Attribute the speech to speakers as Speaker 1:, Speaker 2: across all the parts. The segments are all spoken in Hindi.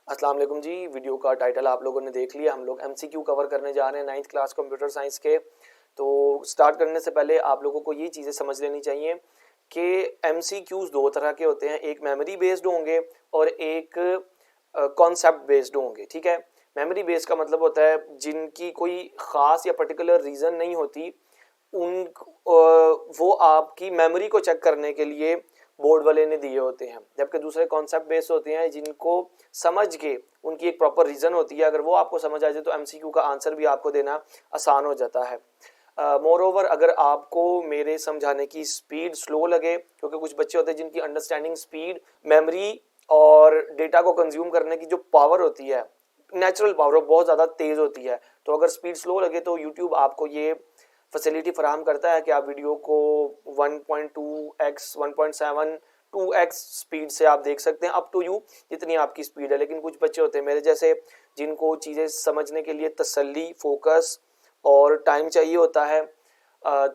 Speaker 1: अस्सलाम वालेकुम जी। वीडियो का टाइटल आप लोगों ने देख लिया। हम लोग एमसीक्यू कवर करने जा रहे हैं 9th क्लास कंप्यूटर साइंस के। तो स्टार्ट करने से पहले आप लोगों को ये चीज़ें समझ लेनी चाहिए कि एमसीक्यूज़ दो तरह के होते हैं, एक मेमोरी बेस्ड होंगे और एक कॉन्सेप्ट बेस्ड होंगे। ठीक है, मेमोरी बेस्ड का मतलब होता है जिनकी कोई ख़ास या पर्टिकुलर रीज़न नहीं होती, उन वो आपकी मेमोरी को चेक करने के लिए बोर्ड वाले ने दिए होते हैं, जबकि दूसरे कॉन्सेप्ट बेस्ड होते हैं जिनको समझ के उनकी एक प्रॉपर रीज़न होती है। अगर वो आपको समझ आ जाए तो एमसीक्यू का आंसर भी आपको देना आसान हो जाता है। मोर ओवर, अगर आपको मेरे समझाने की स्पीड स्लो लगे, क्योंकि कुछ बच्चे होते हैं जिनकी अंडरस्टैंडिंग स्पीड, मेमोरी और डेटा को कंज्यूम करने की जो पावर होती है, नेचुरल पावर, बहुत ज़्यादा तेज़ होती है। तो अगर स्पीड स्लो लगे तो यूट्यूब आपको ये फैसिलिटी फराहम करता है कि आप वीडियो को 1.2x 1.7 2x स्पीड से आप देख सकते हैं, अप टू यू जितनी आपकी स्पीड है। लेकिन कुछ बच्चे होते हैं मेरे जैसे जिनको चीज़ें समझने के लिए तसल्ली, फोकस और टाइम चाहिए होता है।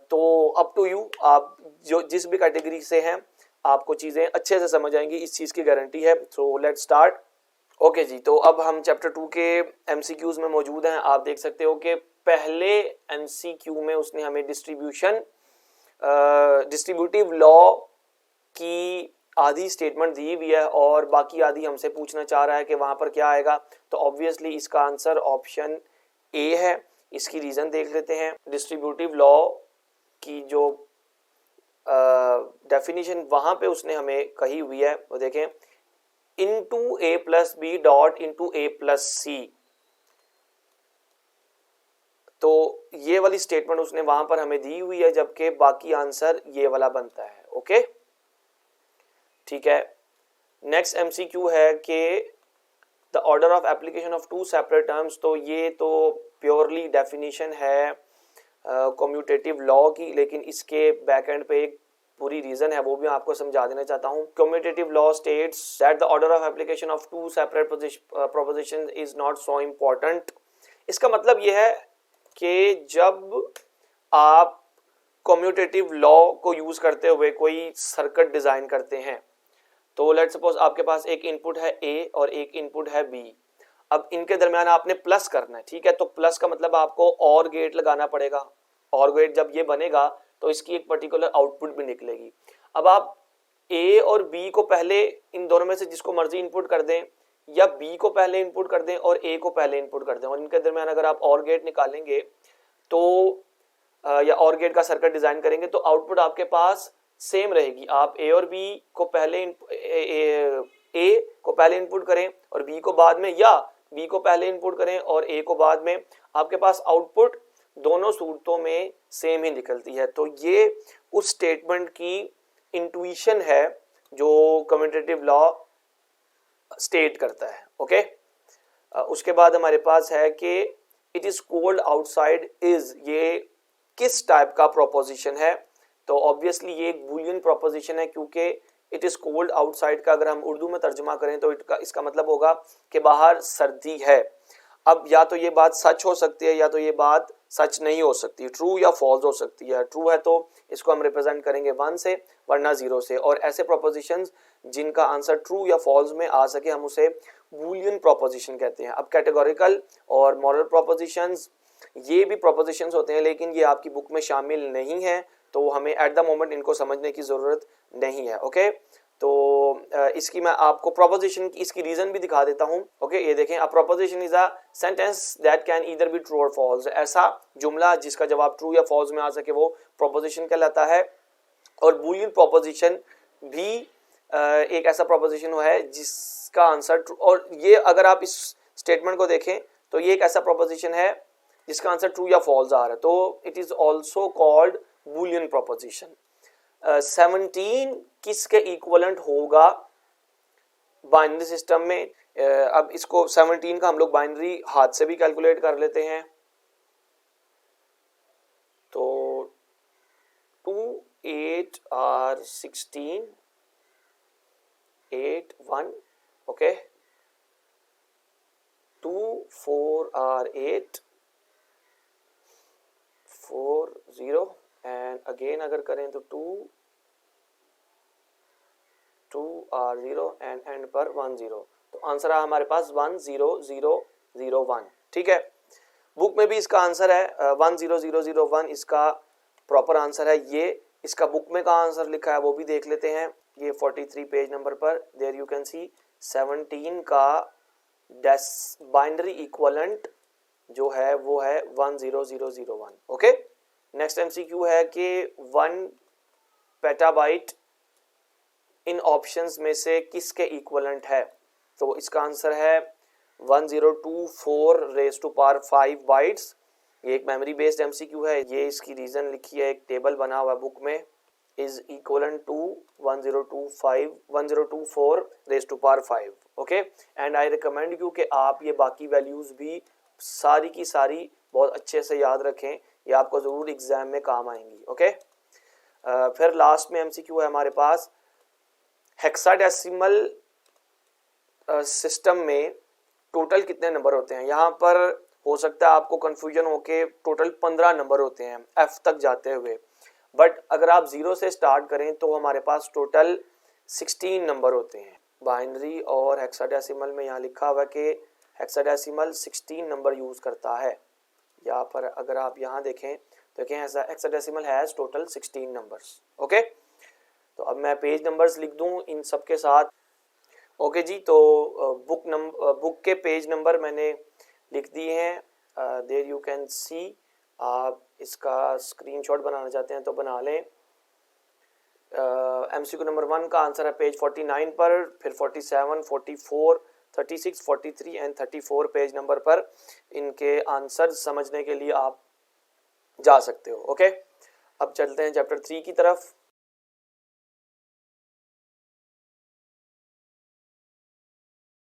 Speaker 1: तो अप टू यू, आप जो जिस भी कैटेगरी से हैं आपको चीज़ें अच्छे से समझ आएंगी, इस चीज़ की गारंटी है। So let's start. ओके जी, तो अब हम चैप्टर 2 के एमसीक्यूज में मौजूद हैं। आप देख सकते हो कि पहले एमसीक्यू में उसने हमें डिस्ट्रीब्यूटिव लॉ की आधी स्टेटमेंट दी हुई है और बाकी आधी हमसे पूछना चाह रहा है कि वहां पर क्या आएगा। तो ऑब्वियसली इसका आंसर ऑप्शन ए है। इसकी रीजन देख लेते हैं। डिस्ट्रीब्यूटिव लॉ की जो डेफिनेशन वहां पे उसने हमें कही हुई है वो देखें, इनटू ए प्लस बी डॉट इनटू ए प्लस सी। तो ये वाली स्टेटमेंट उसने वहां पर हमें दी हुई है, जबकि बाकी आंसर ये वाला बनता है। ओके, ठीक है। नेक्स्ट एमसीक्यू है कि the order of application of two separate terms. तो ये तो प्योरली डेफिनेशन है कम्यूटेटिव लॉ की, लेकिन इसके बैक एंड पे एक पूरी रीजन है, वो भी आपको समझा देना चाहता हूँ। Commutative law states that the order of application of two separate proposition is not so important. इसका मतलब यह है कि जब आप कम्यूटेटिव लॉ को यूज करते हुए कोई सर्किट डिजाइन करते हैं, तो लेट्स सपोज आपके पास एक इनपुट है ए और एक इनपुट है बी। अब इनके दरमियान आपने प्लस करना है, ठीक है। तो प्लस का मतलब आपको और गेट लगाना पड़ेगा। और गेट जब ये बनेगा तो इसकी एक पर्टिकुलर आउटपुट भी निकलेगी। अब आप ए और बी को पहले, इन दोनों में से जिसको मर्जी इनपुट कर दें, या बी को पहले इनपुट कर दें और ए को पहले इनपुट कर दें, और इनके दरमियान अगर आप और गेट निकालेंगे तो या और गेट का सर्किट डिजाइन करेंगे तो आउटपुट आपके पास सेम रहेगी। आप ए और बी को पहले ए को पहले इनपुट करें और बी को बाद में, या बी को पहले इनपुट करें और ए को बाद में, आपके पास आउटपुट दोनों सूरतों में सेम ही निकलती है। तो ये उस स्टेटमेंट की इंट्यूशन है जो कम्यूटेटिव लॉ स्टेट करता है। ओके, उसके बाद हमारे पास है कि it is cold outside is. ये किस टाइप का प्रोपोजिशन है? तो ऑब्वियसली ये एक बूलियन प्रोपोजिशन है, क्योंकि इट इज कोल्ड आउटसाइड का अगर हम उर्दू में तर्जुमा करें तो इसका मतलब होगा कि बाहर सर्दी है। अब या तो ये बात सच हो सकती है या तो ये बात सच नहीं हो सकती, ट्रू या फॉल्स हो सकती है। ट्रू है तो इसको हम रिप्रेजेंट करेंगे 1 से, वरना 0 से। और ऐसे प्रोपोजिशंस जिनका आंसर ट्रू या फॉल्स में आ सके हम उसे बूलियन प्रोपोजिशन कहते हैं। अब कैटेगोरिकल और मॉरल प्रोपोजिशंस, ये भी प्रोपोजिशंस होते हैं, लेकिन ये आपकी बुक में शामिल नहीं है, तो हमें एट द मोमेंट इनको समझने की ज़रूरत नहीं है। ओके, तो इसकी मैं आपको प्रोपोजिशन की इसकी रीजन भी दिखा देता हूं। ओके, ये देखें, अ proposition is a sentence that can either be true और फॉल्स। ऐसा जुमला जिसका जवाब ट्रू या फॉल्स में आ सके वो प्रोपोजिशन कहलाता है। और बूलियन प्रोपोजिशन भी एक ऐसा प्रोपोजिशन है जिसका आंसर ट्रू, और ये अगर आप इस स्टेटमेंट को देखें तो ये एक ऐसा प्रोपोजिशन है जिसका आंसर ट्रू या फॉल्स आ रहा है, तो it is also called Boolean proposition. 17 किसके इक्वलेंट होगा बाइनरी सिस्टम में? अब इसको 17 का हम लोग बाइनरी हाथ से भी कैलकुलेट कर लेते हैं। तो 2 8 are 16 8 1, okay. 2 4 are 8 4 0, and again अगर करें तो 2 are 0 एंड एंड पर 1 0। तो आंसर है हमारे पास 10001। ठीक है, बुक में भी इसका आंसर है 10001, इसका प्रॉपर आंसर है ये। इसका बुक में का आंसर लिखा है वो भी देख लेते हैं। ये 43 पेज नंबर पर देयर यू कैन सी 17 का बाइनरी इक्विवेलेंट जो है वो है 10001। ओके, नेक्स्ट एमसीक्यू है कि 1 पेटाबाइट इन ऑप्शंस में से किसके इक्विवेलेंट है? तो इसका आंसर है 1024 रेज़ टू पावर 5 बाइट्स। ये एक मेमोरी बेस्ड एमसीक्यू है। ये इसकी रीजन लिखी है, एक टेबल बना हुआ है बुक में, is equivalent to 1024 raise to power 5। Okay, and I recommend you कि आप ये बाकी वैल्यूज भी सारी की सारी बहुत अच्छे से याद रखें, ये आपको जरूर एग्जाम में काम आएंगी। ओके, फिर लास्ट में एमसीक्यू है हमारे पास, हेक्साडेसिमल सिस्टम में टोटल कितने नंबर होते हैं? यहाँ पर हो सकता है आपको कंफ्यूजन हो के टोटल 15 नंबर होते हैं एफ तक जाते हुए, बट अगर आप 0 से स्टार्ट करें तो हमारे पास टोटल 16 नंबर होते हैं। बाइनरी और हेक्साडेसिमल में यहाँ लिखा हुआ है कि हेक्साडेसिमल 16 नंबर यूज करता है। यहाँ पर अगर आप यहाँ देखें तो क्या hexadecimal has total 16 numbers. Okay, तो अब मैं पेज नंबर्स लिख दूं इन सब के साथ। ओके जी, तो बुक के पेज नंबर मैंने लिख दिए हैं, देयर यू कैन सी। आप इसका स्क्रीनशॉट बनाना चाहते हैं तो बना लें। एमसीक्यू नंबर 1 का आंसर है पेज 49 पर, फिर 47, 44, 36, 43 एंड 34 पेज नंबर पर इनके आंसर समझने के लिए आप जा सकते हो। ओके, अब चलते हैं चैप्टर 3 की तरफ।